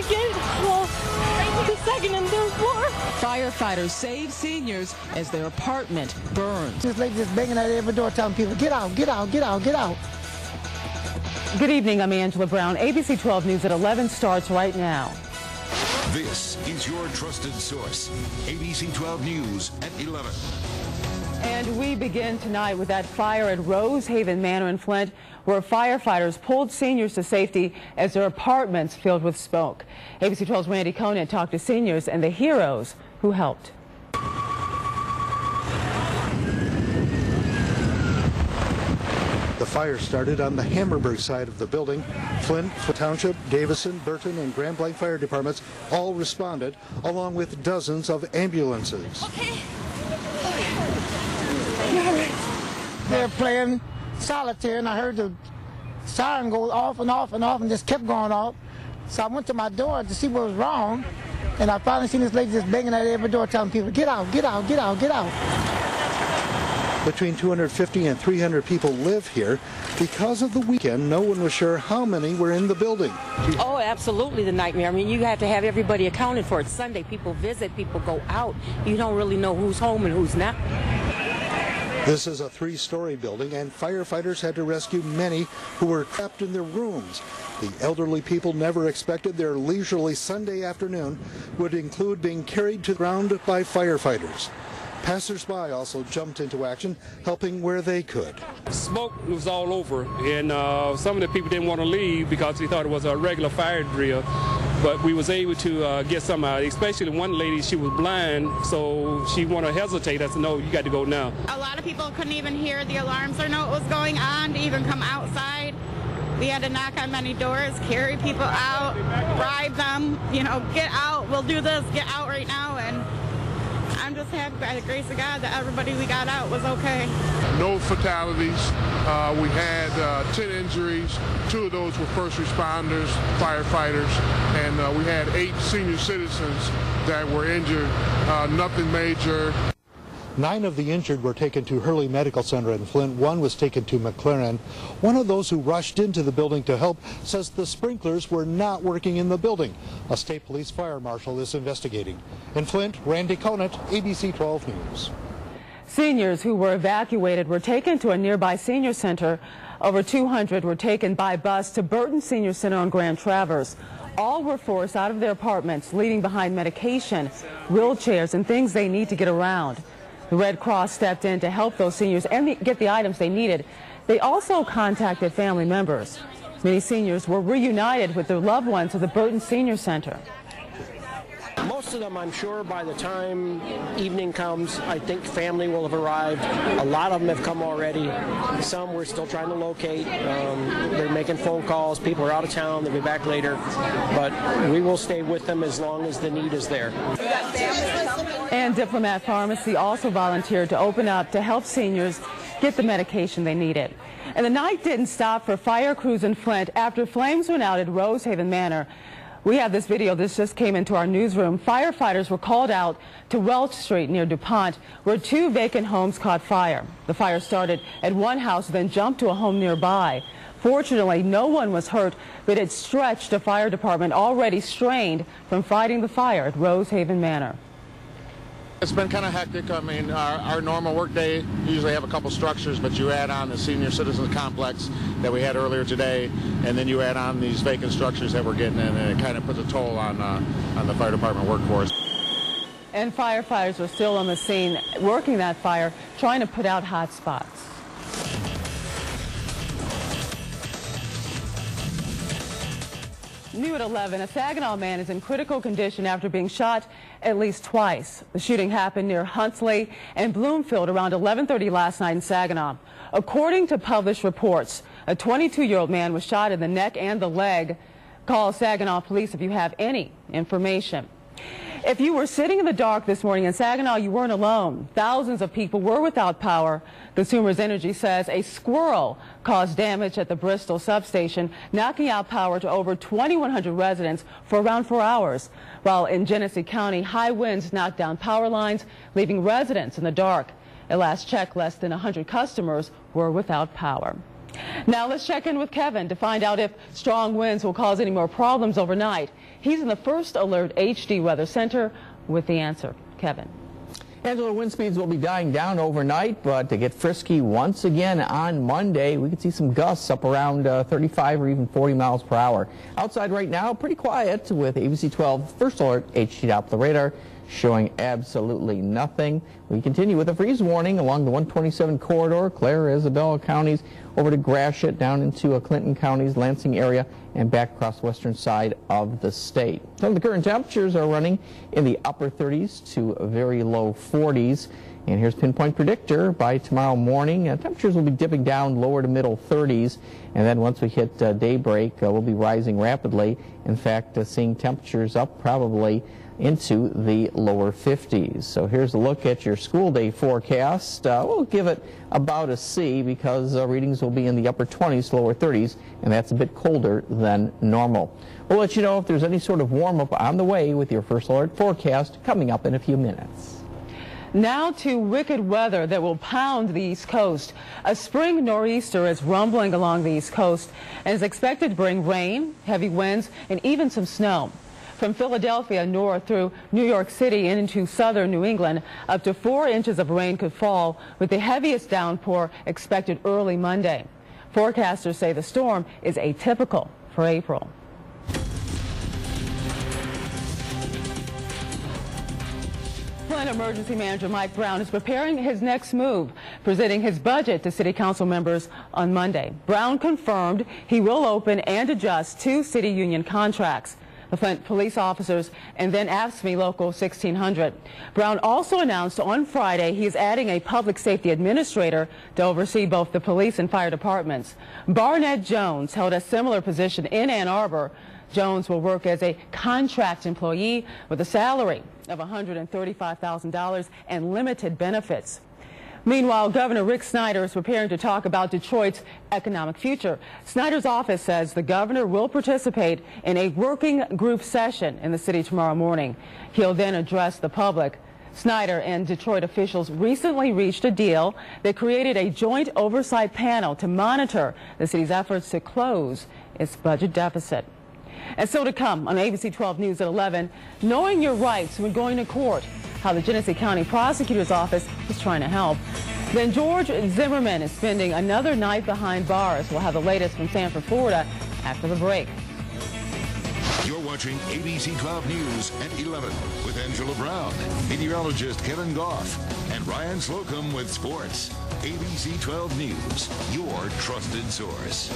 get, well, the second and third floor. Firefighters save seniors as their apartment burns. This lady just banging at every door telling people, get out, get out, get out, get out. Good evening, I'm Angela Brown. ABC 12 News at 11 starts right now. This is your trusted source, ABC 12 News at 11. And we begin tonight with that fire at Rosehaven Manor in Flint, where firefighters pulled seniors to safety as their apartments filled with smoke. ABC 12's Randy Conant talked to seniors and the heroes who helped. The fire started on the Hammerburg side of the building. Flint Township, Davison, Burton, and Grand Blanc fire departments all responded, along with dozens of ambulances. Okay. They're playing solitaire, and I heard the siren go off and off and off, and just kept going off. So I went to my door to see what was wrong, and I finally seen this lady just banging at every door telling people, get out, get out, get out, get out. Between 250 and 300 people live here. Because of the weekend, no one was sure how many were in the building. Oh, absolutely the nightmare. I mean, you have to have everybody accounted for. It's Sunday. People visit, people go out. You don't really know who's home and who's not. This is a 3-story building, and firefighters had to rescue many who were trapped in their rooms. The elderly people never expected their leisurely Sunday afternoon would include being carried to the ground by firefighters. Passers-by also jumped into action, helping where they could. Smoke was all over, and some of the people didn't want to leave because they thought it was a regular fire drill. But we was able to get some out, especially one lady, she was blind, so she wanted to hesitate. I said, no, you got to go now. A lot of people couldn't even hear the alarms or know what was going on to even come outside. We had to knock on many doors, carry people out, bribe them, you know, get out, we'll do this, get out right now. And I'm just happy by the grace of God that everybody we got out was okay. No fatalities. We had 10 injuries. 2 of those were first responders, firefighters, and we had 8 senior citizens that were injured. Nothing major. 9 of the injured were taken to Hurley Medical Center in Flint. 1 was taken to McLaren. One of those who rushed into the building to help says the sprinklers were not working in the building. A state police fire marshal is investigating. In Flint, Randy Conant, ABC 12 News. Seniors who were evacuated were taken to a nearby senior center. Over 200 were taken by bus to Burton Senior Center on Grand Traverse. All were forced out of their apartments, leaving behind medication, wheelchairs, and things they need to get around. The Red Cross stepped in to help those seniors and get the items they needed. They also contacted family members. Many seniors were reunited with their loved ones at the Burton Senior Center. Most of them, I'm sure, by the time evening comes, I think family will have arrived. A lot of them have come already. Some we're still trying to locate. They're making phone calls. People are out of town. They'll be back later. But we will stay with them as long as the need is there. And Diplomat Pharmacy also volunteered to open up to help seniors get the medication they needed. And the night didn't stop for fire crews in Flint after flames went out at Rosehaven Manor. We have this video. This just came into our newsroom. Firefighters were called out to Welch Street near DuPont, where 2 vacant homes caught fire. The fire started at one house, then jumped to a home nearby. Fortunately, no one was hurt, but it stretched a fire department already strained from fighting the fire at Rosehaven Manor. It's been kind of hectic. I mean, our normal work day, we usually have a couple structures, but you add on the senior citizens complex that we had earlier today, and then you add on these vacant structures that we're getting in, and it kind of puts a toll on the fire department workforce. And firefighters are still on the scene working that fire, trying to put out hot spots. New at 11, a Saginaw man is in critical condition after being shot at least twice. The shooting happened near Huntsley and Bloomfield around 11:30 last night in Saginaw. According to published reports, a 22-year-old man was shot in the neck and the leg. Call Saginaw police if you have any information. If you were sitting in the dark this morning in Saginaw, you weren't alone. Thousands of people were without power. Consumers Energy says a squirrel caused damage at the Bristol substation, knocking out power to over 2,100 residents for around 4 hours. While in Genesee County, high winds knocked down power lines, leaving residents in the dark. At last check, less than 100 customers were without power. Now let's check in with Kevin to find out if strong winds will cause any more problems overnight. He's in the First Alert HD Weather Center with the answer. Kevin. Angela, wind speeds will be dying down overnight, but to get frisky once again on Monday, we could see some gusts up around 35 or even 40 miles per hour. Outside right now, pretty quiet with ABC 12 First Alert HD Doppler radar showing absolutely nothing. We continue with a freeze warning along the 127 corridor, Clare, Isabella counties, over to Gratiot, down into Clinton counties, Lansing area, and back across the western side of the state. Some of the current temperatures are running in the upper 30s to very low 40s. And here's Pinpoint Predictor. By tomorrow morning, temperatures will be dipping down lower to middle 30s. And then once we hit daybreak, we'll be rising rapidly. In fact, seeing temperatures up probably into the lower 50s. So here's a look at your school day forecast. We'll give it about a C because readings will be in the upper 20s, lower 30s, and that's a bit colder than normal. We'll let you know if there's any sort of warm-up on the way with your First Alert forecast coming up in a few minutes. Now to wicked weather that will pound the East Coast. A spring nor'easter is rumbling along the East Coast and is expected to bring rain, heavy winds, and even some snow. From Philadelphia north through New York City and into southern New England, up to 4 inches of rain could fall, with the heaviest downpour expected early Monday. Forecasters say the storm is atypical for April. Flint Emergency Manager Mike Brown is preparing his next move, presenting his budget to City Council members on Monday. Brown confirmed he will open and adjust 2 city union contracts, the Flint police officers and then AFSCME Local 1600. Brown also announced on Friday he is adding a public safety administrator to oversee both the police and fire departments. Barnett Jones held a similar position in Ann Arbor. Jones will work as a contract employee with a salary of $135,000 and limited benefits. Meanwhile, Governor Rick Snyder is preparing to talk about Detroit's economic future. Snyder's office says the governor will participate in a working group session in the city tomorrow morning. He'll then address the public. Snyder and Detroit officials recently reached a deal that created a joint oversight panel to monitor the city's efforts to close its budget deficit. And so to come on ABC 12 News at 11, knowing your rights when going to court, how the Genesee County Prosecutor's Office is trying to help. Then George Zimmerman is spending another night behind bars. We'll have the latest from Sanford, Florida after the break. You're watching ABC 12 News at 11 with Angela Brown, meteorologist Kevin Goff, and Ryan Slocum with sports. ABC 12 News, your trusted source.